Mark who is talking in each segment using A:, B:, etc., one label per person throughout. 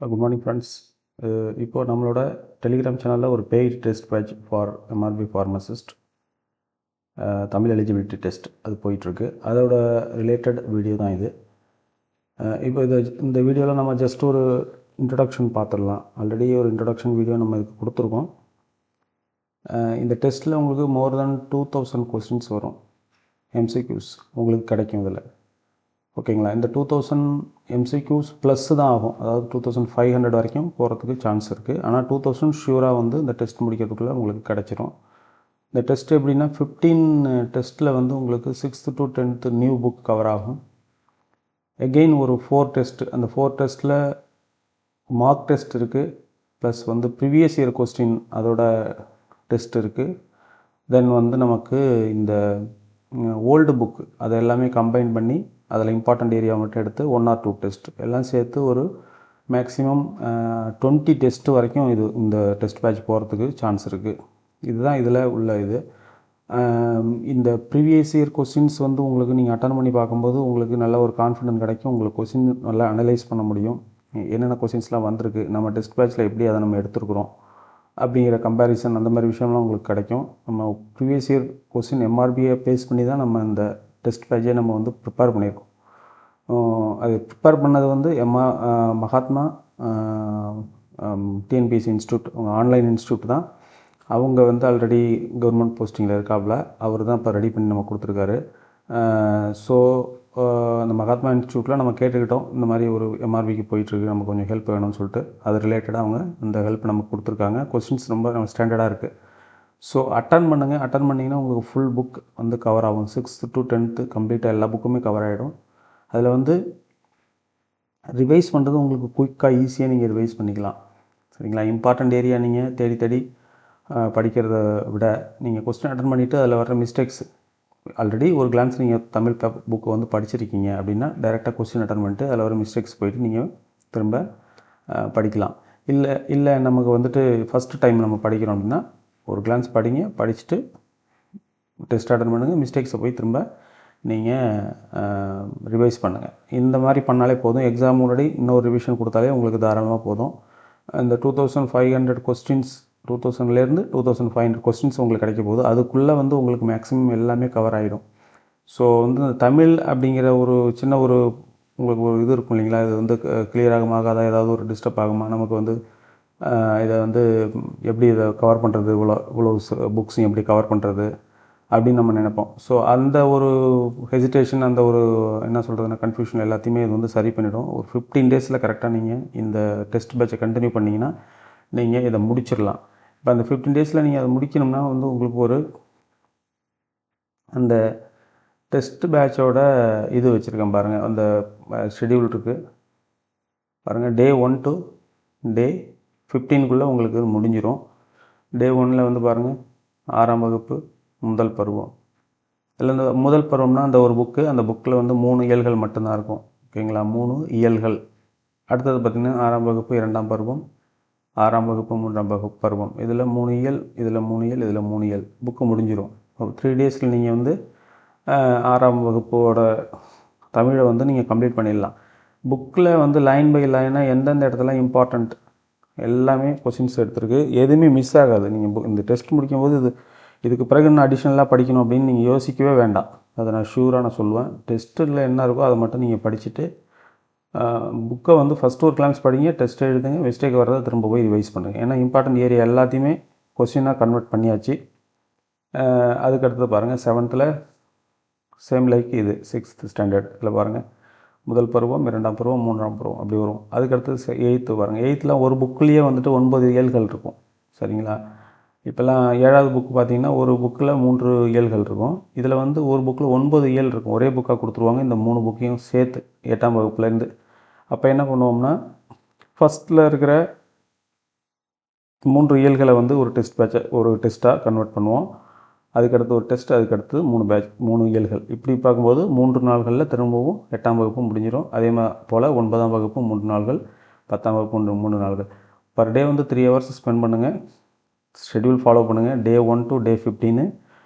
A: Good morning friends. இப்போ நம்மளோட telegram சேனலில் ஒரு paid test batch for MRB pharmacist Tamil eligibility test அது போயிட்டுருக்கு. அதோட ரிலேட்டட் வீடியோ தான் இது. இப்போ இந்த வீடியோவில் நம்ம ஜஸ்ட் ஒரு இன்ட்ரடக்ஷன் பார்த்துடலாம். ஆல்ரெடி ஒரு இன்ட்ரடக்ஷன் வீடியோ நம்ம இதுக்கு கொடுத்துருக்கோம். இந்த டெஸ்ட்டில் உங்களுக்கு மோர் தென் 2000 கொஸ்டின்ஸ் வரும். எம்சிக்யூஸ் உங்களுக்கு கிடைக்கும் இதில். ஓகேங்களா? இந்த 2000 எம்சிக்யூஸ் ப்ளஸ் தான் ஆகும். அதாவது 2500 வரைக்கும் போகிறதுக்கு சான்ஸ் இருக்குது. ஆனால் 2000 ஷியூராக வந்து இந்த டெஸ்ட் முடிக்கிறதுக்குள்ளே உங்களுக்கு கிடச்சிரும். இந்த டெஸ்ட் எப்படின்னா 15 டெஸ்ட்டில் வந்து உங்களுக்கு 6th to 10th new book cover ஆகும். எகெயின் ஒரு 4 டெஸ்ட், அந்த 4 டெஸ்ட்டில் மார்க் டெஸ்ட் இருக்குது, ப்ளஸ் வந்து ப்ரீவியஸ் இயர் கொஸ்டின் அதோட டெஸ்ட் இருக்குது. தென் வந்து நமக்கு இந்த ஓல்டு புக் அதை எல்லாமே கம்பைன் பண்ணி அதில் இம்பார்ட்டண்ட் ஏரியா மட்டும் எடுத்து 1 or 2 டெஸ்ட் எல்லாம் சேர்த்து ஒரு மேக்ஸிமம் 20 டெஸ்ட்டு வரைக்கும் இந்த டெஸ்ட் பேட்ச் போகிறதுக்கு சான்ஸ் இருக்குது. இதுதான் இதில் உள்ள இது. இந்த ப்ரீவியஸ் இயர் கொஸ்டின்ஸ் வந்து உங்களுக்கு நீங்கள் அட்டன் பண்ணி பார்க்கும்போது உங்களுக்கு நல்ல ஒரு கான்ஃபிடென்ட் கிடைக்கும். உங்களுக்கு கொஸ்டின் நல்லா அனலைஸ் பண்ண முடியும். என்னென்ன கொஸ்டின்ஸ்லாம் வந்திருக்கு, நம்ம டெஸ்ட் பேட்ச்சில் எப்படி அதை நம்ம எடுத்துருக்குறோம் அப்படிங்கிற கம்பேரிசன், அந்த மாதிரி விஷயம்லாம் உங்களுக்கு கிடைக்கும். நம்ம ப்ரீவியஸ் இயர் கொஸ்டின் எம்ஆர்பியை பேஸ் பண்ணி தான் நம்ம இந்த டெஸ்ட் பேட்சை நம்ம வந்து ப்ரிப்பேர் பண்ணியிருக்கோம். அது ப்ரிப்பேர் பண்ணது வந்து Mahatma TNPSC institute, online institute தான். அவங்க வந்து ஆல்ரெடி கவர்மெண்ட் போஸ்டிங்கில் இருக்காப்புல. அவர் தான் இப்போ ரெடி பண்ணி நம்ம கொடுத்துருக்காரு. ஸோ அந்த மகாத்மா இன்ஸ்டியூட்டில் நம்ம கேட்டுக்கிட்டோம், இந்த மாதிரி ஒரு எம்ஆர்பிக்கு போயிட்டுருக்கு, நமக்கு கொஞ்சம் ஹெல்ப் வேணும்னு சொல்லிட்டு. அது ரிலேட்டடாக அவங்க இந்த ஹெல்ப் நமக்கு கொடுத்துருக்காங்க. கொஸ்டின்ஸ் ரொம்ப நம்ம ஸ்டாண்டர்டாக இருக்குது. ஸோ அட்டன் பண்ணுங்கள். அட்டன் பண்ணிங்கன்னா உங்களுக்கு ஃபுல் புக் வந்து கவர் ஆகும். 6th to 10th கம்ப்ளீட்டாக எல்லா புக்குமே கவர் ஆகிடும். அதில் வந்து ரிவைஸ் பண்ணுறது உங்களுக்கு குயிக்காக ஈஸியாக நீங்கள் ரிவைஸ் பண்ணிக்கலாம். சரிங்களா? இம்பார்ட்டண்ட் ஏரியா நீங்கள் தேடி தேடி படிக்கிறத விட நீங்கள் கொஸ்டின் அட்டன் பண்ணிவிட்டு அதில் வர மிஸ்டேக்ஸ், ஆல்ரெடி ஒரு கிளான்ஸ் நீங்கள் தமிழ் புக்கை வந்து படிச்சிருக்கீங்க அப்படின்னா டைரெக்டாக கொஸ்டின் அட்டன் பண்ணிட்டு அதில் வர மிஸ்டேக்ஸ் போயிட்டு நீங்கள் திரும்ப படிக்கலாம். இல்லை நமக்கு வந்துட்டு ஃபஸ்ட்டு டைம் நம்ம படிக்கிறோம் அப்படின்னா ஒரு கிளான்ஸ் படிங்க, படிச்சுட்டு டெஸ்ட் அட்டன் பண்ணுங்கள், மிஸ்டேக்ஸை போய் திரும்ப நீங்கள் ரிவைஸ் பண்ணுங்கள். இந்த மாதிரி பண்ணாலே போதும். எக்ஸாம் முன்னாடி இன்னொரு ரிவிஷன் கொடுத்தாலே உங்களுக்கு தாராளமாக போதும். இந்த 2500 கொஸ்டின்ஸ், 2000லேருந்து 2500 கொஸ்டின்ஸ் உங்களுக்கு கிடைக்க போகுது. அதுக்குள்ளே வந்து உங்களுக்கு மேக்ஸிமம் எல்லாமே கவர் ஆகிடும். ஸோ வந்து தமிழ் அப்படிங்கிற ஒரு சின்ன ஒரு உங்களுக்கு ஒரு இது இருக்கும் இல்லைங்களா, இது வந்து கிளியர் ஆகாத, ஏதாவது ஒரு டிஸ்டர்ப் ஆகுமா, நமக்கு வந்து இதை வந்து எப்படி இதை கவர் பண்ணுறது, இவ்வளோ புக்ஸையும் எப்படி கவர் பண்ணுறது அப்படின்னு நம்ம நினைப்போம். ஸோ அந்த ஒரு ஹெசிடேஷன், அந்த ஒரு என்ன சொல்கிறதுனா கன்ஃபியூஷன் எல்லாத்தையுமே இது வந்து சரி பண்ணிவிடும். ஒரு 15 டேஸில் கரெக்டாக நீங்கள் இந்த டெஸ்ட் பேட்சை கண்டினியூ பண்ணிங்கன்னா நீங்கள் இதை முடிச்சிடலாம். இப்போ அந்த 15 டேஸில் நீங்கள் அதை முடிக்கணும்னா வந்து உங்களுக்கு ஒரு அந்த டெஸ்ட் பேட்சோட இது வச்சுருக்கேன் பாருங்கள், அந்த ஷெடியூல் இருக்குது பாருங்கள். Day 1 to Day 15க்குள்ளே உங்களுக்கு இது முடிஞ்சிடும். Day 1ல் வந்து பாருங்கள், 6ஆம் வகுப்பு முதல் பருவம். இதில் இந்த முதல் பருவம்னா அந்த ஒரு புக்கு, அந்த புக்கில் வந்து 3 இயல்கள் மட்டும்தான் இருக்கும். ஓகேங்களா? 3 இயல்கள். அடுத்தது பார்த்திங்கன்னா 6ஆம் வகுப்பு 2ஆம் பருவம், 6ஆம் வகுப்பு 3ஆம் வகுப்பு பருவம். இதில் 3 இயல், இதில் 3 இயல், இதில் 3 இயல். புக்கு முடிஞ்சிடும். 3 டேஸில் நீங்கள் வந்து 6ஆம் வகுப்போட தமிழை வந்து நீங்கள் கம்ப்ளீட் பண்ணிடலாம். புக்கில் வந்து லைன் பை லைனாக எந்தெந்த இடத்துல இம்பார்ட்டண்ட் எல்லாமே கொஸ்டின்ஸ் எடுத்துருக்கு. எதுவுமே மிஸ் ஆகாது. நீங்கள் இந்த டெஸ்ட் முடிக்கும்போது இதுக்கு பிறகு இன்னும் அடிஷ்னலாக படிக்கணும் அப்படின்னு நீங்கள் யோசிக்கவே வேண்டாம். அதை நான் ஷூராக நான் சொல்லுவேன். டெஸ்ட்டில் என்ன இருக்கோ அதை மட்டும் நீங்கள் படிச்சுட்டு புக்கை வந்து ஃபஸ்ட்டு ஒரு கிளான்ஸ் படிங்க, டெஸ்ட் எழுதுங்க, மிஸ்டேக் வர்றதை திரும்ப போய் ரிவைஸ் பண்ணுங்கள். ஏன்னா இம்பார்ட்டன்ட் ஏரியா எல்லாத்தையுமே கொஸ்டினாக கன்வெர்ட் பண்ணியாச்சு. அதுக்கடுத்து பாருங்கள் 7th சேம் லைக் இது 6th ஸ்டாண்டர்ட். இதில் பாருங்கள், முதல் பருவம், 2ஆம் பருவம், 3ஆம் பருவம் அப்படி வரும். அதுக்கடுத்து 8th பாருங்கள். 8th ஒரு புக்கிலேயே வந்துட்டு 9 இயல்கள் இருக்கும். சரிங்களா? இப்போல்லாம் 7வது புக்கு பார்த்தீங்கன்னா ஒரு புக்கில் 3 இயல்கள் இருக்கும். இதில் வந்து ஒரு புக்கில் 9 இயல் இருக்கும். ஒரே புக்காக கொடுத்துருவாங்க, இந்த 3 புக்கையும் சேர்த்து 8ஆம் வகுப்புலேருந்து. அப்போ என்ன பண்ணுவோம்னா ஃபஸ்ட்டில் இருக்கிற 3 இயல்களை வந்து ஒரு டெஸ்ட்டாக கன்வெர்ட் பண்ணுவோம். அதுக்கடுத்து ஒரு டெஸ்ட், அதுக்கடுத்து 3 இயல்கள். இப்படி பார்க்கும்போது 3 நாள்களில் திரும்பவும் 8ஆம் வகுப்பு முடிஞ்சிடும். அதே போல் 9ஆம் வகுப்பு 3 நாள்கள், 10ஆம் வகுப்பு 3 நாள்கள். பர் டே வந்து 3 hours ஸ்பெண்ட் பண்ணுங்கள். ஷெட்யூல் ஃபாலோ பண்ணுங்கள். Day 1 to Day 15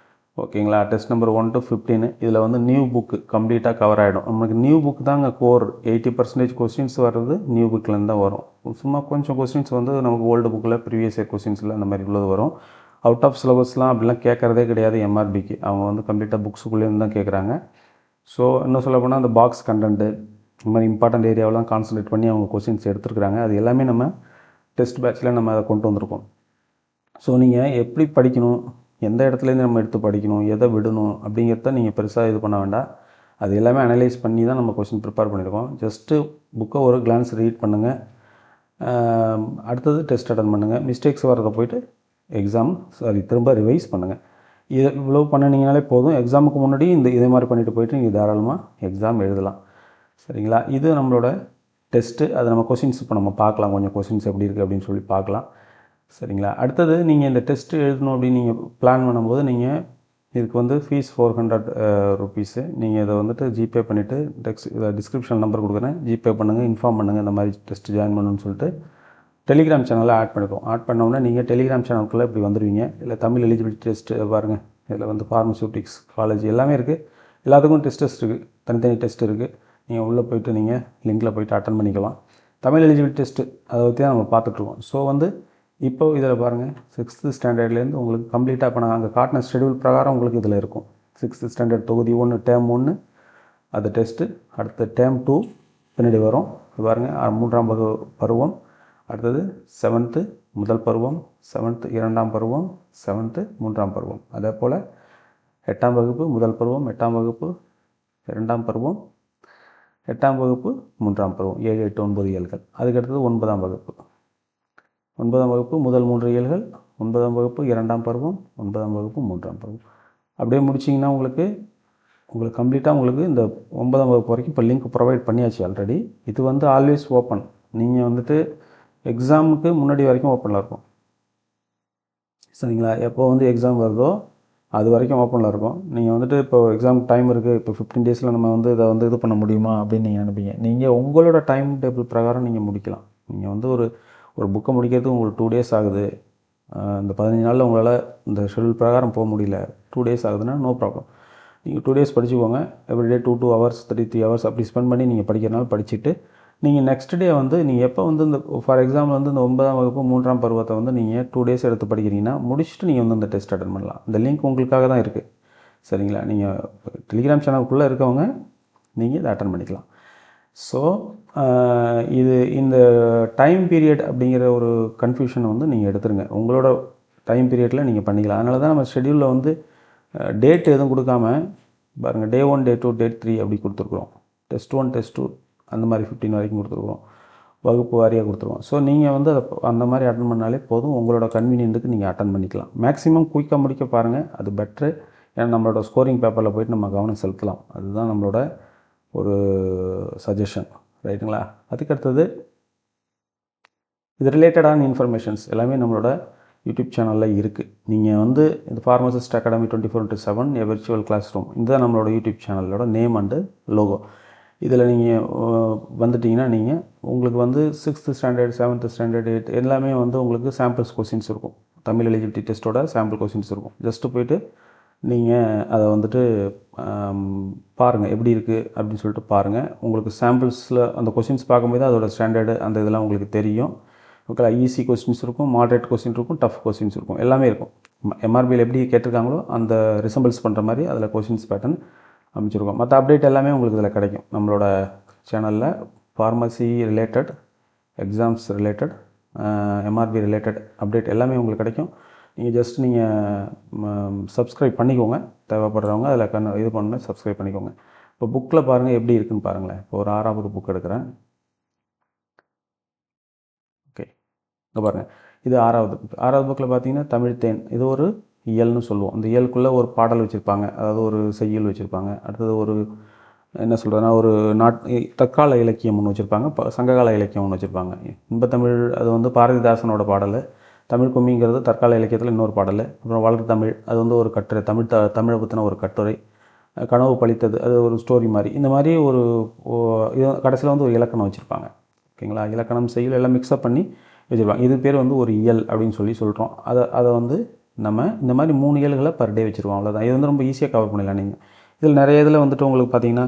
A: ஓகேங்களா. டெஸ்ட் நம்பர் 1 to 15 இதில் வந்து நியூ புக்கு கம்ப்ளீட்டாக கவர் ஆகிடும். நமக்கு நியூ புக் தாங்க கோர். 80% கொஸ்டின்ஸ் வர்றது நியூ புக்கிலேருந்து தான் வரும். சும்மா கொஞ்சம் கொஸ்டின்ஸ் வந்து நமக்கு ஓல்டு புக்கில் ப்ரீவியஸ் இயர் கொஸ்டின்ஸில் அந்த மாதிரி உள்ளது வரும். அவுட் ஆஃப் சிலபஸ்லாம் அப்படிலாம் கேட்குறதே கிடையாது எம்ஆர்பிக்கு. அவங்க வந்து கம்ப்ளீட்டாக புக்ஸுக்குள்ளேருந்து தான் கேட்குறாங்க. ஸோ இன்னும் சொல்ல போனால் அந்த பாக்ஸ் கண்டென்ட்டு இந்த மாதிரி இம்பார்ட்டன்ட் ஏரியாவெலாம் கான்சன்ட்ரேட் பண்ணி அவங்க கொஸ்டின்ஸ் எடுத்துருக்குறாங்க. அது எல்லாமே நம்ம டெஸ்ட் பேட்சில் நம்ம அதை கொண்டு வந்திருக்கோம். ஸோ நீங்கள் எப்படி படிக்கணும், எந்த இடத்துலேருந்து நம்ம எடுத்து படிக்கணும், எதை விடணும் அப்படிங்கிறத நீங்கள் பெருசாக இது பண்ண வேண்டாம். அது எல்லாமே அனலைஸ் பண்ணி தான் நம்ம கொஸ்டின் ப்ரிப்பேர் பண்ணியிருக்கோம். ஜஸ்ட்டு புக்கை ஒரு கிளான்ஸ் ரீட் பண்ணுங்கள். அடுத்தது டெஸ்ட் அட்டன் பண்ணுங்கள். மிஸ்டேக்ஸ் வரதை போய்ட்டு திரும்ப ரிவைஸ் பண்ணுங்கள். இதை இவ்வளோ பண்ணினீங்கனாலே போதும். எக்ஸாமுக்கு முன்னாடி இதே மாதிரி பண்ணிவிட்டு போய்ட்டு நீங்கள் தாராளமாக எக்ஸாம் எழுதலாம். சரிங்களா. இது நம்மளோட டெஸ்ட்டு. அதை நம்ம கொஸ்டின்ஸ் இப்போ நம்ம பார்க்கலாம். கொஞ்சம் கொஸ்டின்ஸ் எப்படி இருக்குது அப்படின்னு சொல்லி பார்க்கலாம். சரிங்களா. அடுத்தது நீங்கள் இந்த டெஸ்ட்டு எழுதணும் அப்படின்னு நீங்கள் பிளான் பண்ணும்போது நீங்கள் இதுக்கு வந்து ஃபீஸ் 400 ருபீஸு. நீங்கள் இதை வந்துட்டு ஜிபே பண்ணிவிட்டு டிஸ்கிரிப்ஷன் நம்பர் கொடுக்குறேன், ஜிபே பண்ணுங்கள், இன்ஃபார்ம் பண்ணுங்கள் இந்த மாதிரி டெஸ்ட்டு ஜாயின் பண்ணணும்னு சொல்லிட்டு. டெலிகிராம் சேனலில் ஆட் பண்ணிடுவோம். ஆட் பண்ணோம்னா நீங்கள் டெலிகிராம் சேனலுக்குள்ளே இப்படி வந்துடுவீங்க. இல்லை தமிழ் எலிஜிபிலிட்டி டெஸ்ட்டு பாருங்கள். இதில் வந்து ஃபார்மசூட்டிக்ஸ் காலேஜ் எல்லாமே இருக்குது. எல்லாத்துக்கும் டெஸ்ட் இருக்குது, தனித்தனி டெஸ்ட் இருக்குது. நீங்கள் உள்ளே போய்ட்டு நீங்கள் லிங்கில் போய்ட்டு அட்டன் பண்ணிக்கலாம். தமிழ் எலிஜிபிலிட்டி டெஸ்ட்டு அதை பற்றி தான் நம்ம பார்த்துட்ருக்கோம். ஸோ வந்து இப்போ இதில் பாருங்கள் 6th ஸ்டாண்டர்ட்லேருந்து உங்களுக்கு கம்ப்ளீட்டாக இப்போ நான் அங்கே காட்டின ஷெடியூல் பிரகாரம் உங்களுக்கு இதில் இருக்கும். 6th ஸ்டாண்டர்ட் தொகுதி 1 டேர்ம் 1 அது டெஸ்ட்டு. அடுத்து டேர்ம் 2 பின்னாடி வரும். பாருங்கள் 3ஆம் பருவம். அடுத்தது 7th முதல் பருவம், 7th 2ஆம் பருவம், 7th 3ஆம் பருவம். அதே போல் 8ஆம் வகுப்பு முதல் பருவம், 8ஆம் வகுப்பு 2ஆம் பருவம், 8ஆம் வகுப்பு 3ஆம் பருவம். 7, 8, 9 இயல்கள். அதுக்கடுத்தது 9ஆம் வகுப்பு. 9ஆம் வகுப்பு முதல் 3 இயல்கள், 9ஆம் வகுப்பு 2ஆம் பருவம், 9ஆம் வகுப்பு 3ஆம் பருவம். அப்படியே முடிச்சிங்கன்னா உங்களுக்கு கம்ப்ளீட்டாக உங்களுக்கு இந்த 9ஆம் வகுப்பு வரைக்கும் இப்போ லிங்க் ப்ரொவைட் பண்ணியாச்சு ஆல்ரெடி. இது வந்து ஆல்வேஸ் ஓப்பன். நீங்கள் வந்துட்டு எக்ஸாமுக்கு முன்னாடி வரைக்கும் ஓப்பனில் இருக்கும். சரிங்களா. எப்போ வந்து எக்ஸாம் வருதோ அது வரைக்கும் ஓப்பனில் இருக்கும். நீங்கள் வந்துட்டு இப்போ எக்ஸாமுக்கு டைம் இருக்குது, இப்போ 15 டேஸில் நம்ம வந்து இதை வந்து இது பண்ண முடியுமா அப்படின்னு நீங்கள் நினைப்பீங்க. நீங்கள் உங்களோட டைம் டேபிள் பிரகாரம் நீங்கள் முடிக்கலாம். நீங்கள் வந்து ஒரு புக்கை முடிக்கிறதுக்கு உங்களுக்கு 2 டேஸ் ஆகுது, இந்த 15 நாளில் உங்களால் இந்த ஷெடியூல் பிரகாரம் போக முடியல, 2 டேஸ் ஆகுதுன்னா நோ ப்ராப்ளம். நீங்கள் 2 டேஸ் படிச்சுக்கோங்க. எவ்ரிடே 2 ஹவர்ஸ் 3 ஹவர்ஸ் அப்படி ஸ்பெண்ட் பண்ணி நீங்கள் படிக்கிறனால படிச்சுட்டு நீங்கள் நெக்ஸ்ட் டே வந்து நீங்கள் எப்போ வந்து இந்த ஃபார் எக்ஸாம்பிள் வந்து இந்த 9ஆம் வகுப்பு 3ஆம் பருவத்தை வந்து நீங்கள் 2 டேஸ் எடுத்து படிக்கிறீங்கன்னா முடிச்சுட்டு நீங்கள் வந்து இந்த டெஸ்ட் அட்டன் பண்ணலாம். இந்த லிங்க் உங்களுக்காக தான் இருக்குது. சரிங்களா. நீங்கள் டெலிகிராம் சேனலுக்குள்ளே இருக்கவங்க நீங்கள் இதை அட்டன் பண்ணிக்கலாம். ஸோ இந்த டைம் பீரியட் அப்படிங்கிற ஒரு கன்ஃபியூஷனை வந்து நீங்கள் எடுத்துருங்க. உங்களோட டைம் பீரியடில் நீங்கள் பண்ணிக்கலாம். அதனால தான் நம்ம ஷெடியூலில் வந்து டேட் எதுவும் கொடுக்காம பாருங்கள், டே 1, டே 2, டே 3 அப்படி கொடுத்துருக்குறோம். டெஸ்ட் 1, டெஸ்ட் 2 அந்த மாதிரி 15 வரைக்கும் கொடுத்துருக்குறோம். வகுப்பு வாரியாக கொடுத்துருவோம். ஸோ நீங்கள் வந்து அந்த மாதிரி அட்டன் பண்ணாலே போதும். உங்களோட கன்வீனியன்ட்டுக்கு நீங்கள் அட்டன் பண்ணிக்கலாம். மேக்ஸிமம் குயிக்காக முடிக்க பாருங்கள், அது பெட்ரு. ஏன்னா நம்மளோட ஸ்கோரிங் பேப்பரில் போய்ட்டு நம்ம கவனம் செலுத்தலாம். அதுதான் நம்மளோட ஒரு சஜஷன். ரைட்டுங்களா. அதுக்கடுத்தது இது ரிலேட்டடான இன்ஃபர்மேஷன்ஸ் எல்லாமே நம்மளோட யூடியூப் சேனலில் இருக்குது. நீங்கள் வந்து இந்த ஃபார்மசிஸ்ட் அகாடமி 24/7 எ விர்ச்சுவல் கிளாஸ் ரூம், இதுதான் நம்மளோட யூடியூப் சேனலோட நேம் அண்டு லோகோ. இதில் நீங்கள் வந்துட்டிங்கன்னா நீங்கள் உங்களுக்கு வந்து 6th ஸ்டாண்டர்ட் 7th ஸ்டாண்டர்ட் 8 எல்லாமே வந்து உங்களுக்கு சாம்பிள்ஸ் கொஸ்டின்ஸ் இருக்கும். தமிழ் எலிஜிபிலிட்டி டெஸ்ட்டோட சாம்பிள் கொஸ்டின்ஸ் இருக்கும். ஜஸ்ட்டு போய்ட்டு நீங்கள் அதை வந்துட்டு பாருங்கள் எப்படி இருக்குது அப்படின்னு சொல்லிட்டு பாருங்கள். உங்களுக்கு சாம்பிள்ஸில் அந்த கொஸ்டின்ஸ் பார்க்கும்போது அதோட ஸ்டாண்டர்டு அந்த இதெல்லாம் உங்களுக்கு தெரியும். ஓகே. ஈஸி கொஸ்டின்ஸ் இருக்கும், மாடரேட் கொஸ்டின் இருக்கும், டஃப் கொஸ்டின்ஸ் இருக்கும், எல்லாமே இருக்கும். எம்ஆர்பியில் எப்படி கேட்டிருக்காங்களோ அந்த ரிசம்பிள்ஸ் பண்ணுற மாதிரி அதில் கொஸ்டின்ஸ் பேட்டர்ன் அமைச்சிருக்கோம். மற்ற அப்டேட் எல்லாமே உங்களுக்கு இதில் கிடைக்கும். நம்மளோட சேனலில் pharmacy related, exams related, MRP related update எல்லாமே உங்களுக்கு கிடைக்கும். நீங்கள் ஜஸ்ட் நீங்கள் சப்ஸ்கிரைப் பண்ணிக்கோங்க. தேவைப்படுறவங்க அதில் இது பண்ண சப்ஸ்கிரைப் பண்ணிக்கோங்க. இப்போ புக்கில் பாருங்கள் எப்படி இருக்குதுன்னு பாருங்களேன். இப்போ ஒரு 6ஆவது புக் எடுக்கிறேன். ஓகே, இங்கே பாருங்கள், இது 6ஆவது புக். 6ஆவது புக்கில் பார்த்தீங்கன்னா தமிழ் தேன், இது ஒரு இயல்னு சொல்லுவோம். இந்த இயலுக்குள்ளே ஒரு பாடல் வச்சுருப்பாங்க, அதாவது ஒரு செய்யுள் வச்சுருப்பாங்க. அடுத்தது ஒரு என்ன சொல்கிறதுனா ஒரு தற்கால இலக்கியம் ஒன்று வச்சுருப்பாங்க, சங்ககால இலக்கியம் ஒன்று வச்சுருப்பாங்க. இன்பத்தமிழ் அது வந்து பாரதிதாசனோட பாடல். தமிழ் கும்மிங்கிறது தற்கால இலக்கியத்தில் இன்னொரு பாடல். அப்புறம் வளர் தமிழ் அது வந்து ஒரு கட்டுரை, தமிழை பற்றின ஒரு கட்டுரை. கனவு பழித்தது அது ஒரு ஸ்டோரி மாதிரி. இந்த மாதிரி ஒரு இது கடைசியில் வந்து ஒரு இலக்கணம் வச்சுருப்பாங்க. ஓகேங்களா. இலக்கணம் செய்யுள் எல்லாம் மிக்ஸ்அப் பண்ணி வச்சுருப்பாங்க. இது பேர் வந்து ஒரு இயல் அப்படின்னு சொல்லி சொல்கிறோம். அதை வந்து நம்ம இந்த மாதிரி 3 இயல்களை பர் டே வச்சுருவோம். அவ்வளோதான். இது வந்து ரொம்ப ஈஸியாக கவர் பண்ணிடலாம் நீங்கள். இதில் நிறைய இதில் வந்துட்டு உங்களுக்கு பார்த்தீங்கன்னா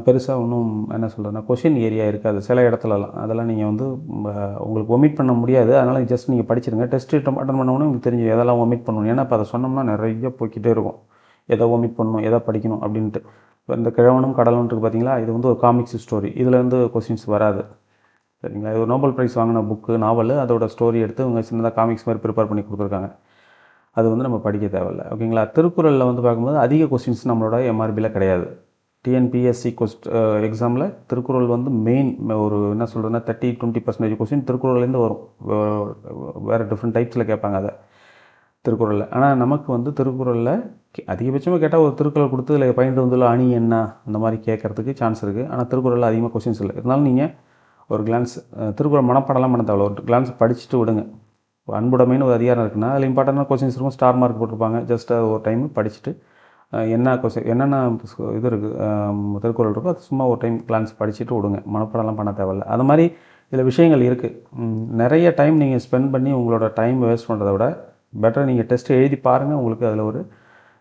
A: பெருசாக ஒன்றும் என்ன சொல்கிறதுனா கொஷின் ஏரியா இருக்காது சில இடத்துலலாம். அதெல்லாம் நீங்கள் வந்து உங்களுக்கு ஒமிட் பண்ண முடியாது. அதனால் ஜஸ்ட் நீங்கள் படிச்சிருங்க. டெஸ்ட் அட்டன் பண்ணோன்னே உங்களுக்கு தெரிஞ்சு எதெல்லாம் ஒமிட் பண்ணணும். ஏன்னா இப்போ அதை சொன்னோம்னா நிறைய போய்க்கிட்டே இருக்கும். எதை ஒமிட் பண்ணணும், எதை படிக்கணும் அப்படின்ட்டு. இப்போ இந்த கிழவனும் கடலும் இருக்குது பார்த்தீங்களா, இது வந்து ஒரு காமிக்ஸ் ஸ்டோரி. இதில் வந்து கொஸ்டின்ஸ் வராது. சரிங்களா. இது ஒரு நோபல் ப்ரைஸ் வாங்கின புக்கு, நாவல். அதோட ஸ்டோரி எடுத்து இவங்க சின்னதாக காமிக்ஸ் மாதிரி ப்ரிப்பேர் பண்ணி கொடுத்துருக்காங்க. அது வந்து நம்ம படிக்க தேவையில்லை. ஓகேங்களா. திருக்குறளில் வந்து பார்க்கும்போது அதிக கொஸ்டின்ஸ் நம்மளோட எம்ஆர்பியில் கிடையாது. டிஎன்பிஎஸ்சி எக்ஸாமில் திருக்குறள் வந்து மெயின் ஒரு என்ன சொல்கிறதுனா 30-20% கொஸ்டின் திருக்குறள்லேருந்து வரும். வேறு டிஃப்ரெண்ட் டைப்ஸில் கேட்பாங்க அதை திருக்குறளில். ஆனால் நமக்கு வந்து திருக்குறளில் அதிகபட்சமாக கேட்டால் ஒரு திருக்குறள் கொடுத்து இல்லை பயின்று வந்துள்ள அணி என்ன அந்த மாதிரி கேட்குறதுக்கு சான்ஸ் இருக்குது. ஆனால் திருக்குறளில் அதிகமாக கொஸ்டின்ஸ் இல்லை. இருந்தாலும் நீங்கள் ஒரு கிளான்ஸ் திருக்குறள் மனப்பாடலாம் பண்ண தேவையில்ல. ஒரு கிளான்ஸ் படிச்சுட்டு விடுங்க. அன்புடைமைன்னு ஒரு அதிகாரம் இருக்குன்னா அதில் இம்பார்ட்டண்டான கொஸ்டின்ஸ் இருக்கும். ஸ்டார் மார்க் போட்டிருப்பாங்க. ஜஸ்ட் ஒரு டைம் படிச்சுட்டு என்ன கொஸ்டின் என்னென்ன இது இருக்குது திருக்குறள் இருக்கோ அது சும்மா ஒரு டைம் கிளான்ஸ் படிச்சுட்டு விடுங்க. மனப்பாடம்லாம் பண்ண தேவையில்ல. அது மாதிரி இதில் விஷயங்கள் இருக்குது. நிறைய டைம் நீங்கள் ஸ்பெண்ட் பண்ணி உங்களோட டைம் வேஸ்ட் பண்ணுறத விட பெட்டர் நீங்கள் டெஸ்ட் எழுதி பாருங்கள். உங்களுக்கு அதில் ஒரு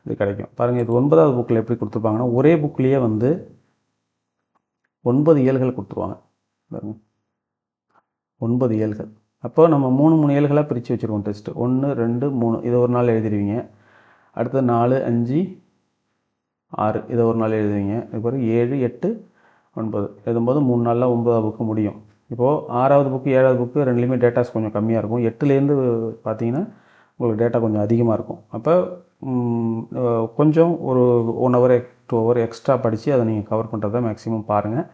A: இது கிடைக்கும். பாருங்கள், இது 9வது புக்கில் எப்படி கொடுத்துருப்பாங்கன்னா ஒரே புக்லேயே வந்து 9 இயல்கள் கொடுத்துருவாங்க. பாருங்கள், 9 இயல்கள். அப்போ நம்ம 3 இயல்களாக பிரித்து வச்சுருவோம். டெஸ்ட்டு 1, 2, 3 இதை ஒரு நாள் எழுதிடுவீங்க. அடுத்தது 4, 5, 6 இதை ஒரு நாள் எழுதுவீங்க. இப்போ 7, 8, 9 எழுதும்போது 3 நாளில் 9வது புக்கு முடியும். இப்போது 6வது புக்கு 7வது புக்கு ரெண்டுலேயுமே டேட்டாஸ் கொஞ்சம் கம்மியாக இருக்கும். 8லேருந்து பார்த்தீங்கன்னா உங்களுக்கு டேட்டா கொஞ்சம் அதிகமாக இருக்கும். அப்போ கொஞ்சம் ஒரு 1 ஹவர் 2 ஹவர் எக்ஸ்ட்ரா படித்து அதை நீங்கள் கவர் பண்ணுறத மேக்ஸிமம் பாருங்கள்.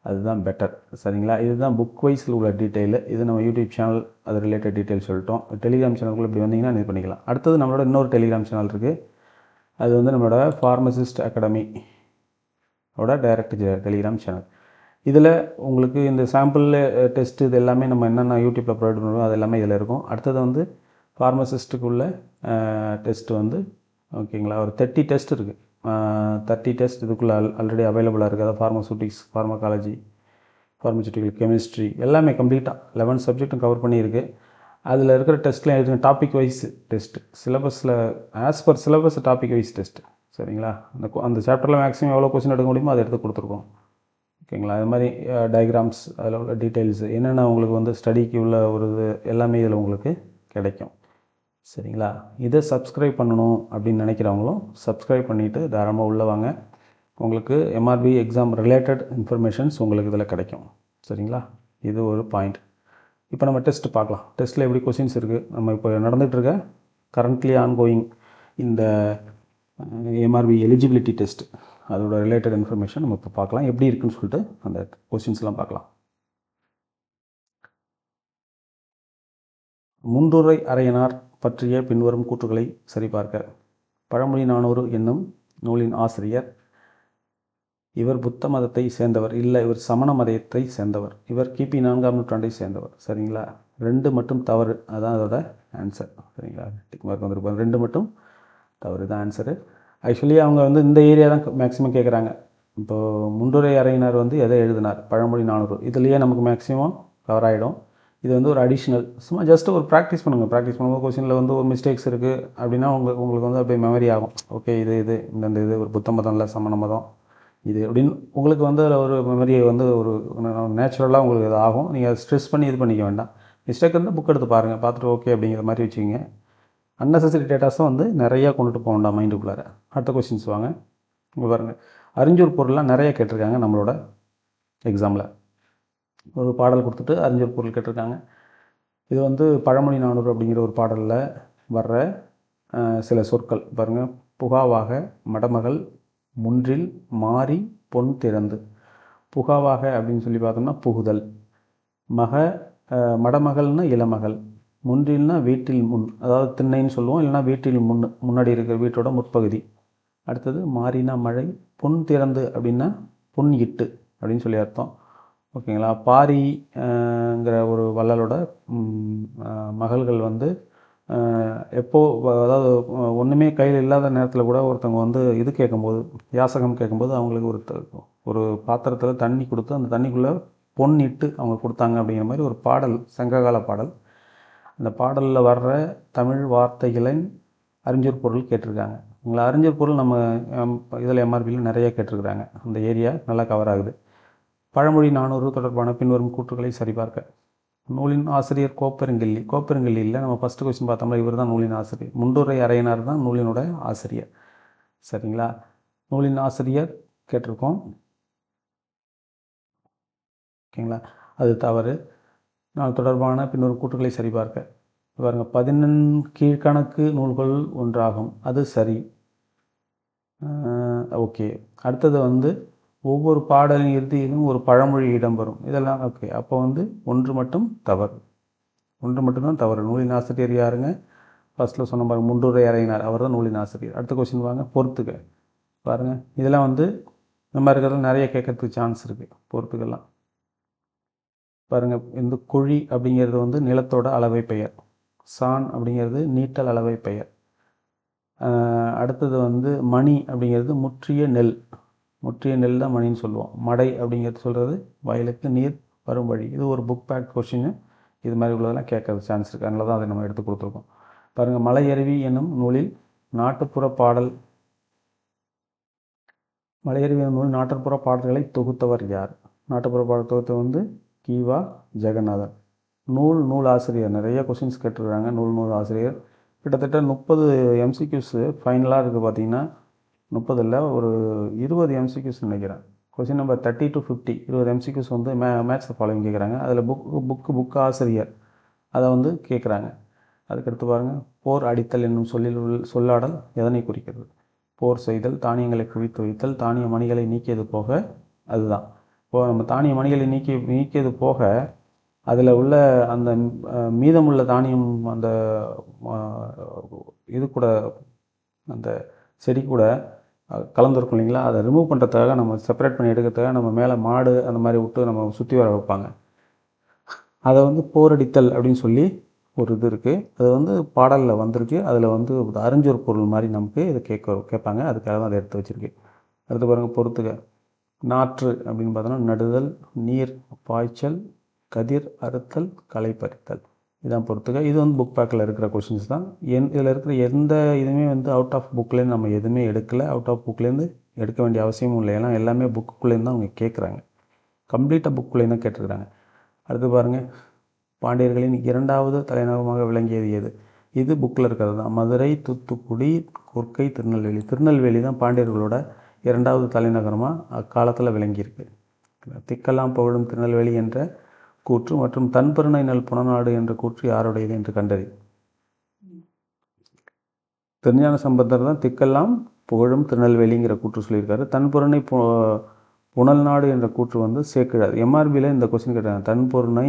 A: அதுதான் பெட்டர். சரிங்களா. இதுதான் புக் வைஸில் உள்ள டீட்டெயில். இது நம்ம யூடியூப் சேனல் அது ரிலேட்டட் டீட்டெயில் சொல்லிட்டோம். டெலிகிராம் சேனலுக்குள்ளே இப்படி வந்தீங்கன்னா இது பண்ணிக்கலாம். அடுத்தது நம்மளோட இன்னொரு டெலிகிராம் சேனல் இருக்குது. அது வந்து நம்மளோட ஃபார்மசிஸ்ட் அகாடமி ஓட டைரக்ட் டெலிகிராம் சேனல். இதில் உங்களுக்கு இந்த சாம்பிள் டெஸ்ட்டு இது எல்லாமே நம்ம என்னென்ன யூடியூப்பில் ப்ரொவைட் பண்ணுறோம் அது எல்லாமே இதில் இருக்கும். அடுத்தது வந்து ஃபார்மசிஸ்ட்டுக்குள்ள டெஸ்ட்டு வந்து ஓகேங்களா ஒரு 30 டெஸ்ட் இருக்குது. 30 டெஸ்ட் இதுக்குள்ளே ஆல்ரெடி அவைலபிளாக இருக்குது. அதாவது ஃபார்மசூட்டிக்ஸ், ஃபார்மகாலஜி, ஃபார்மசூட்டிக்கல் கெமிஸ்ட்ரி எல்லாமே கம்ப்ளீட்டாக 11 சப்ஜெக்ட்டும் கவர் பண்ணியிருக்கு. அதில் இருக்கிற டெஸ்ட்லாம் எழுதுங்க. டாபிக் வைஸ் டெஸ்ட்டு சிலபஸில் as per syllabus topic wise test. சரிங்களா. அந்த சாப்டரில் மேக்ஸிமம் எவ்வளோ கொஸ்டின் எடுக்க முடியுமோ அதை எடுத்து கொடுத்துருக்கோம். ஓகேங்களா. அது மாதிரி டயக்ராம்ஸ் அதில் உள்ள டீட்டெயில்ஸு என்னென்ன உங்களுக்கு வந்து ஸ்டடிக்கு உள்ள ஒரு இது எல்லாமே இதில் உங்களுக்கு கிடைக்கும். சரிங்களா. இதை சப்ஸ்கிரைப் பண்ணணும் அப்படின்னு நினைக்கிறவங்களும் சப்ஸ்கிரைப் பண்ணிவிட்டு தாராளமாக உள்ளே வாங்க. உங்களுக்கு எம்ஆர்பி எக்ஸாம் ரிலேட்டட் இன்ஃபர்மேஷன்ஸ் உங்களுக்கு இதில் கிடைக்கும். சரிங்களா. இது ஒரு பாயிண்ட். இப்போ நம்ம டெஸ்ட் பார்க்கலாம். டெஸ்ட்டில் எப்படி கொஸ்டின்ஸ் இருக்குது. நம்ம இப்போ நடந்துகிட்ருக்க கரண்ட்லி ஆன்கோயிங் இந்த எம்ஆர்பி எலிஜிபிலிட்டி டெஸ்ட் அதோட ரிலேட்டட் இன்ஃபர்மேஷன் நம்ம இப்போ பார்க்கலாம். எப்படி இருக்குன்னு சொல்லிட்டு அந்த கொஸ்டின்ஸ்லாம் பார்க்கலாம். முன்றுரை அறையனார் பற்றிய பின்வரும் கூற்றுகளை சரிபார்க்க. பழமொழி 400 என்னும் நூலின் ஆசிரியர். இவர் புத்த மதத்தை சேர்ந்தவர். இல்லை, இவர் சமண மதத்தை சேர்ந்தவர். இவர் கிபி 4ஆம் நூற்றாண்டை சேர்ந்தவர். சரிங்களா. 2 மட்டும் தவறு. அதுதான் அதோட ஆன்சர். சரிங்களா. Tick mark வந்துருப்பாங்க. 2 மட்டும் தவறு தான் ஆன்சரு. ஆக்சுவலி அவங்க வந்து இந்த ஏரியா தான் மேக்ஸிமம் கேட்குறாங்க. இப்போது முன்றுரை அறையினர் வந்து எதை எழுதினார், பழமொழி 400 இதுலேயே நமக்கு மேக்ஸிமம் கவர் ஆகிடும். இது வந்து ஒரு அடிஷ்னல் சும்மா ஜஸ்ட் ஒரு ப்ராக்டிஸ் பண்ணுங்கள். ப்ராக்டிஸ் பண்ணும்போது கொஸ்டினில் வந்து ஒரு மிஸ்டேக்ஸ் இருக்குது அப்படின்னா உங்களுக்கு வந்து அப்படியே மெமரி ஆகும். ஓகே, இது இந்த இது ஒரு புத்த மதம் இல்லை சமண மதம் இது அப்படின்னு உங்களுக்கு வந்து அதில் ஒரு மெமரியை வந்து ஒரு நேச்சுரலாக உங்களுக்கு இது ஆகும். நீங்கள் ஸ்ட்ரெஸ் பண்ணி இது பண்ணிக்க வேண்டாம். மிஸ்டேக் இருந்தால் புக் எடுத்து பாருங்கள். பார்த்துட்டு ஓகே அப்படிங்கிற மாதிரி வச்சுக்கிங்க. அன்னெசரி டேட்டாஸும் வந்து நிறையா கொண்டுட்டு போக வேண்டாம் மைண்டுக்குள்ளார. அடுத்த கொஸ்டின்ஸ் வாங்க. இங்கே பாருங்கள், அறிஞ்சூர் பொருள்லாம் நிறைய கேட்டிருக்காங்க நம்மளோட எக்ஸாமில். ஒரு பாடல் கொடுத்துட்டு அறிஞ்சூர் பொருள் கேட்டிருக்காங்க. இது வந்து பழமொழி 400 அப்படிங்கிற ஒரு பாடலில் வர்ற சில சொற்கள் பாருங்கள். புகாவாக, மடமகள், முன்றில், மாறி, பொன் திறந்து. புகாவாக அப்படின்னு சொல்லி பார்த்தோம்னா புகுதல். மடமகள்னா இளமகள். முன்றில்னா வீட்டில் முன், அதாவது திண்ணைன்னு சொல்லுவோம். இல்லைனா வீட்டில் முன்னாடி இருக்கிற வீட்டோட முற்பகுதி. அடுத்தது மாறினா மழை. பொன் திறந்து அப்படின்னா பொன் இட்டு அப்படின்னு சொல்லி அர்த்தம். ஓகேங்களா. பாரிங்கிற ஒரு வள்ளலோட மகள்கள் வந்து அதாவது ஒன்றுமே கையில் இல்லாத நேரத்தில் கூட ஒருத்தவங்க வந்து இது கேட்கும்போது, யாசகம் கேட்கும்போது அவங்களுக்கு ஒரு பாத்திரத்தில் தண்ணி கொடுத்து அந்த தண்ணிக்குள்ளே பொன் இட்டு அவங்க கொடுத்தாங்க அப்படிங்கிற மாதிரி ஒரு பாடல், சங்ககால பாடல். அந்த பாடலில் வர்ற தமிழ் வார்த்தைகளின் அறிஞர் பொருள் கேட்டிருக்காங்க. உங்களை அறிஞர் பொருள் நம்ம இதில் எம்ஆர்பியில் நிறைய கேட்டிருக்கிறாங்க. அந்த ஏரியா நல்லா கவர் ஆகுது. பழமொழி 400 தொடர்பான பின்வரும் கூற்றுகளை சரிபார்க்க. நூலின் ஆசிரியர் கோப்பெருங்கல்லி. கோப்பெருங்கல்லியில் நம்ம ஃபஸ்ட்டு கொஸ்டின் பார்த்தோம்னா இவர் தான் நூலின் ஆசிரியர். முண்டுரை அரையனார் தான் நூலினோட ஆசிரியர். சரிங்களா? நூலின் ஆசிரியர் கேட்டிருக்கோம். ஓகேங்களா? அது தவறு. நாள் தொடர்பான பின்னொரு கூற்றுகளை சரிபார்க்க. பாருங்க, 11 கீழ்கணக்கு நூல்கள் ஒன்றாகும். அது சரி. ஓகே. அடுத்தது வந்து ஒவ்வொரு பாடலின் இறுதியிலும் ஒரு பழமொழி இடம்பெறும். இதெல்லாம் ஓகே. அப்போ வந்து ஒன்று மட்டும் தவறு. ஒன்று மட்டும்தான் தவறு. நூலின் ஆசிரியர் யாருங்க? ஃபஸ்ட்டில் சொன்ன பாருங்க, முண்டுரை அரையினார். அவர் தான் நூலின் ஆசிரியர். அடுத்த கொஸ்டின் வாங்க, பொறுத்துக்க. பாருங்கள், இதெல்லாம் வந்து இந்த மாதிரி இருக்கிறது நிறைய கேட்கறதுக்கு சான்ஸ் இருக்குது. பொறுத்துக்கலாம். பாருங்கள், இந்த குழி அப்படிங்கிறது வந்து நிலத்தோட அளவை பெயர். சான் அப்படிங்கிறது நீட்டல் அளவை பெயர். அடுத்தது வந்து மணி அப்படிங்கிறது முற்றிய நெல். முற்றிய நெல் தான் மணின்னு சொல்லுவோம். மடை அப்படிங்கிறது சொல்கிறது வயலுக்கு நீர் வரும் வழி. இது ஒரு புக் பேக் கொஸ்டின். இது மாதிரி உள்ளதெல்லாம் கேட்கறது சான்ஸ் இருக்குது. அதனால தான் அதை நம்ம எடுத்து கொடுத்துருக்கோம். பாருங்கள், மலையருவி என்னும் நூலில் நாட்டுப்புற பாடல் மலையருவி என்னும் நூல் நாட்டுப்புற பாடல்களை தொகுத்தவர் யார்? நாட்டுப்புற பாடல் தொகுத்த வந்து கீவா ஜெகநாதன். நூல் ஆசிரியர். நிறைய கொஸ்டின்ஸ் கேட்டுருக்காங்க. நூல் ஆசிரியர் கிட்டத்தட்ட 30 எம்சிக்யூஸ் ஃபைனலாக இருக்குது. பார்த்தீங்கன்னா 30 இல்லை, ஒரு 20 எம்சிக்யூஸ் நினைக்கிறேன். கொஸ்டின் நம்பர் 30 to 50 20 எம்சிக்யூஸ் வந்து மேட்ச் ஃபாலோவிங் கேட்குறாங்க. அதில் புக்கு ஆசிரியர் அதை வந்து கேட்குறாங்க. அதுக்கடுத்து பாருங்கள், போர் அடித்தல் என்னும் சொல்லாடல் எதனை குறிக்கிறது? போர் செய்தல், தானியங்களை குவித்து வைத்தல், தானிய மணிகளை நீக்கியது போக. அதுதான். இப்போது நம்ம தானிய மணிகளை நீக்கியது போக அதில் உள்ள அந்த மீதமுள்ள தானியம் அந்த இது கூட அந்த செடி கூட கலந்துருக்கும் இல்லைங்களா? அதை ரிமூவ் பண்ணுறதுக்காக, நம்ம செப்பரேட் பண்ணி எடுக்கிறதுக்காக நம்ம மேலே மாடு அந்த மாதிரி விட்டு நம்ம சுற்றி வர வைப்பாங்க. அதை வந்து போரடித்தல் அப்படின்னு சொல்லி ஒரு இது இருக்குது. அது வந்து பாடலில் வந்திருக்கு. அதில் வந்து அறிஞர் பொருள் மாதிரி நமக்கு இதை கேட்பாங்க. அதுக்காக தான் அதை எடுத்து வச்சுருக்கு. அடுத்து பாருங்கள், பொறுத்துக்க. நாற்று அப்படின்னு பார்த்தோன்னா நடுதல், நீர் பாய்ச்சல், கதிர் அறுத்தல், களை பறித்தல். இதான் பொறுத்துக்க. இது வந்து புக் பேக்கில் இருக்கிற கொஷின்ஸ் தான். இதில் இருக்கிற எந்த இதுவுமே வந்து அவுட் ஆஃப் புக்லேருந்து நம்ம எதுவுமே எடுக்கலை. அவுட் ஆஃப் புக்லேருந்து எடுக்க வேண்டிய அவசியமும் இல்லை. ஏன்னா எல்லாமே புக்குள்ளேருந்து தான் அவங்க கேட்குறாங்க. கம்ப்ளீட்டாக புக்குள்ளேருந்து தான் கேட்டிருக்கிறாங்க. அடுத்து பாருங்கள், பாண்டியர்களின் 2வது தலைநகரமாக விளங்கியது எது? இது புக்கில் இருக்கிறது தான். மதுரை, தூத்துக்குடி, கொர்க்கை, திருநெல்வேலி. திருநெல்வேலி தான் பாண்டியர்களோட 2வது தலைநகரமாக அக்காலத்தில் விளங்கியிருக்கு. திக்கெல்லாம் புகழும் திருநெல்வேலி என்ற கூற்று மற்றும் தன்பெருணை நல் புனநாடு என்ற கூற்று யாருடையது என்று கண்டறி. திருஞான சம்பந்தர் தான் திக்கெல்லாம் புகழும் திருநெல்வேலிங்கிற கூற்று சொல்லியிருக்காரு. தன்பொருணை புனல் நாடு என்ற கூற்று வந்து சேக்கிழார். எம்ஆர்பியில் இந்த கொஸ்டின் கேட்டாங்க. தன்பொருணை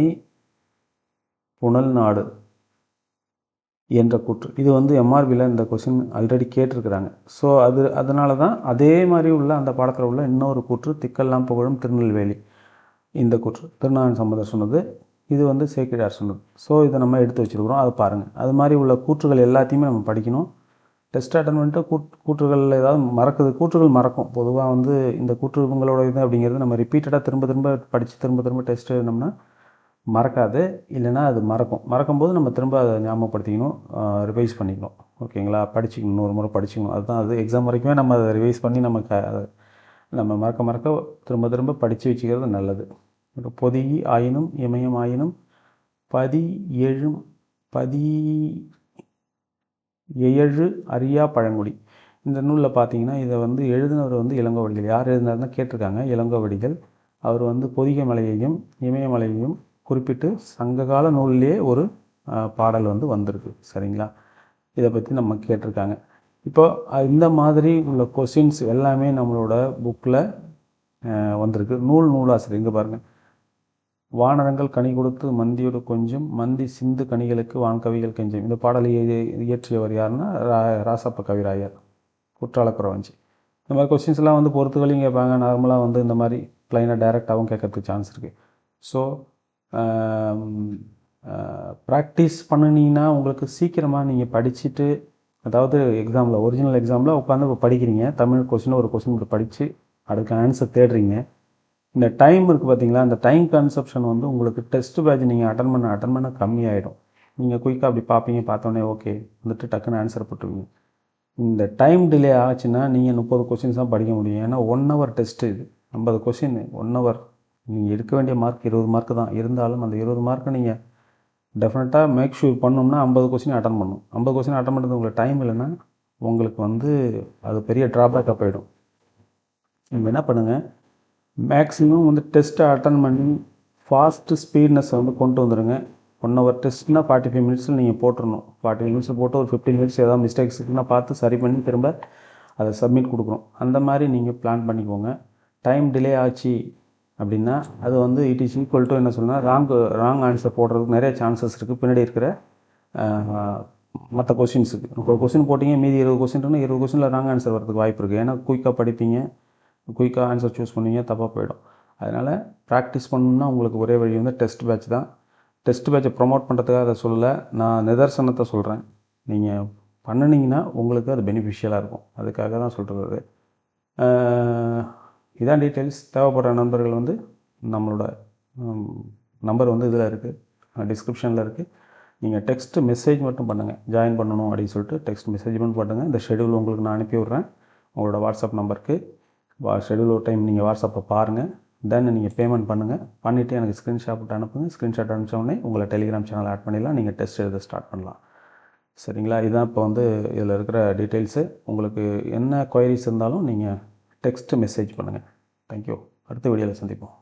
A: புனல் நாடு என்ற கூற்று. இது வந்து எம்ஆர்பியில் இந்த கொஸ்டின் ஆல்ரெடி கேட்டிருக்கிறாங்க. ஸோ அதனால தான் அதே மாதிரி உள்ள அந்த பாடத்தில் உள்ள இன்னொரு கூற்று திக்கெல்லாம் புகழும் திருநெல்வேலி. இந்த கூற்று திருஞான சம்பந்தர் சொன்னது. இது வந்து சேக்கிழார் சொன்னது. ஸோ இதை நம்ம எடுத்து வச்சுருக்கிறோம். அதை பாருங்கள். அது மாதிரி உள்ள கூற்றுகள் எல்லாத்தையுமே நம்ம படிக்கணும். டெஸ்ட் அட்டன் பண்ணிட்டு கூற்றுகள் ஏதாவது மறக்குது. கூற்றுகள் மறக்கும். பொதுவாக வந்து இந்த கூற்று இவங்களோட இது அப்படிங்கிறது நம்ம ரிப்பீட்டடாக திரும்ப படித்து திரும்ப டெஸ்ட் எழுதினோம்னா மறக்காது. இல்லைன்னா அது மறக்கும்போது நம்ம திரும்ப அதை ஞாபகப்படுத்திக்கணும், ரிவைஸ் பண்ணிக்கணும். ஓகேங்களா? படிச்சுக்கணும், ஒரு முறை படிச்சுக்கணும். அதுதான் அது. எக்ஸாம் வரைக்குமே நம்ம அதை ரிவைஸ் பண்ணி நம்ம மறக்க திரும்ப படித்து வச்சுக்கிறது நல்லது. பொதிகி ஆயினும் இமயம் ஆயினும் பதி எழு அறியா பழங்குடி. இந்த நூலில் பார்த்தீங்கன்னா இதை வந்து எழுதினவர் வந்து இளங்கோவடிகள். யார் எழுதினார்னு கேட்டிருக்காங்க. இளங்கோவடிகள். அவர் வந்து பொதிகை மலையையும் இமயமலையையும் குறிப்பிட்டு சங்ககால நூலிலேயே ஒரு பாடல் வந்து வந்திருக்கு. சரிங்களா? இதை பற்றி நம்ம கேட்டிருக்காங்க. இப்போ இந்த மாதிரி உள்ள கொஸ்டின்ஸ் எல்லாமே நம்மளோட புக்கில் வந்திருக்கு. நூலாசிரியர் இங்கே பாருங்கள். வானரங்கள் கனி கொடுத்து மந்தியோடு கொஞ்சம், மந்தி சிந்து கனிகளுக்கு வான்கவிகள் கெஞ்சம். இந்த பாடலை இயற்றியவர் யாருன்னா ராசப்ப கவிராயர், குற்றாலக்குறவஞ்சி. இந்த மாதிரி கொஸ்டின்ஸ்லாம் வந்து பொறுத்துகளையும் கேட்பாங்க. நார்மலாக வந்து இந்த மாதிரி ப்ளைனாக டைரெக்டாகவும் கேட்கறதுக்கு சான்ஸ் இருக்குது. ஸோ ப்ராக்டிஸ் பண்ணினீங்கன்னா உங்களுக்கு சீக்கிரமாக நீங்கள் படிச்சுட்டு, அதாவது எக்ஸாமில் ஒரிஜினல் எக்ஸாமில் உட்காந்து இப்போ படிக்கிறீங்க. தமிழ் கொஸ்டின் ஒரு கொஸ்டின் இப்படி படித்து அதுக்கு ஆன்சர் தேடுறீங்க. இந்த டைம் இருக்குது பார்த்தீங்களா? அந்த டைம் கன்சப்ஷன் வந்து உங்களுக்கு டெஸ்ட் பேட்ச் நீங்கள் அட்டன் பண்ண கம்மியாயிடும். நீங்கள் குயிக்காக அப்படி பார்ப்பீங்க, பார்த்தோன்னே ஓகே வந்துட்டு டக்குன்னு ஆன்சர் போட்டுருவீங்க. இந்த டைம் டிலே ஆச்சுன்னா நீங்கள் 30 கொஸ்டின்ஸ் தான் படிக்க முடியும். ஏன்னா 1 ஹவர் டெஸ்ட்டு இது. 50 கொஸ்டின் 1 ஹவர். நீங்கள் எடுக்க வேண்டிய மார்க் 20 மார்க்கு தான். இருந்தாலும் அந்த 20 மார்க்கை நீங்கள் டெஃபினட்டாக மேக் ஷூர் பண்ணணும்னா 50 கொஸ்டின் அட்டன் பண்ணணும். 50 கொஸ்டின் அட்டன் பண்ணுறது உங்களுக்கு டைம் இல்லைன்னா உங்களுக்கு வந்து அது பெரிய ட்ராபேக்காக போயிடும். நீங்கள் என்ன பண்ணுங்கள், மேக்ஸிமம் வந்து டெஸ்ட்டை அட்டன் பண்ணி ஃபாஸ்ட்டு ஸ்பீட்னஸை வந்து கொண்டு வந்துடுங்க. 1 ஹவர் டெஸ்ட்னா 45 மினிட்ஸில் நீங்கள் போட்டுடணும். 45 மினிட்ஸில் போட்டு ஒரு 15 மினிட்ஸ் ஏதாவது மிஸ்டேக்ஸ் இருக்குன்னா பார்த்து சரி பண்ணி திரும்ப அதை சப்மிட் கொடுக்கணும். அந்த மாதிரி நீங்கள் பிளான் பண்ணிக்கோங்க. டைம் டிலே ஆச்சு அப்படின்னா அது வந்து இட் இஸ் ஈக்குவல் டு என்ன சொன்னால் ராங் ஆன்சர் போடுறதுக்கு நிறைய சான்சஸ் இருக்குது. பின்னாடி இருக்கிற மற்ற கொஸ்டின்ஸுக்கு ஒரு கொஸ்டின் போட்டிங்க, மீதி 20 கொஸ்டின் 20 கொஸ்டினில் ராங் ஆன்சர் வரதுக்கு வாய்ப்பு இருக்குது. ஏன்னா குயிக்காக படிப்பீங்க, குயிக்காக ஆன்சர் சூஸ் பண்ணுவீங்க, தப்பாக போயிடும். அதனால் ப்ராக்டிஸ் பண்ணணுன்னா உங்களுக்கு ஒரே வழி வந்து டெஸ்ட் பேட்ச் தான். டெஸ்ட் பேட்சை ப்ரொமோட் பண்ணுறதுக்காக அதை சொல்லலை, நான் நிதர்சனத்தை சொல்கிறேன். நீங்கள் பண்ணினீங்கன்னா உங்களுக்கு அது பெனிஃபிஷியலாக இருக்கும். அதுக்காக தான் சொல்கிறது. இதான் டீட்டெயில்ஸ். தேவைப்படுற நண்பர்கள் வந்து நம்மளோட நம்பர் வந்து இதில் இருக்குது, டிஸ்கிரிப்ஷனில் இருக்குது. நீங்கள் டெக்ஸ்ட் மெசேஜ் மட்டும் பண்ணுங்கள், ஜாயின் பண்ணணும் அப்படின்னு சொல்லிட்டு டெக்ஸ்ட் மெசேஜ் மட்டும் பண்ணுங்கள். இந்த ஷெடியூல் உங்களுக்கு நான் அனுப்பி விட்றேன் உங்களோட வாட்ஸ்அப் நம்பருக்கு. ஷெடியூல் ஒரு டைம் நீங்கள் வாட்ஸ்அப்பை பாருங்கள், தென் நீங்கள் பேமெண்ட் பண்ணுங்கள். பண்ணிவிட்டு எனக்கு ஸ்க்ரீன்ஷாட் அனுப்புங்க. ஸ்க்ரீன்ஷாட் அனுப்பிச்சோடனே உங்களை டெலிகிராம் சேனல் ஆட் பண்ணிடலாம். நீங்கள் டெஸ்ட் எழுத ஸ்டார்ட் பண்ணலாம். சரிங்களா? இதுதான் இப்போ வந்து இதில் இருக்கிற டீட்டெயில்ஸு. உங்களுக்கு என்ன குவைரிஸ் இருந்தாலும் நீங்கள் டெக்ஸ்ட்டு மெசேஜ் பண்ணுங்கள். தேங்க்யூ. அடுத்த வீடியோவில் சந்திப்போம்.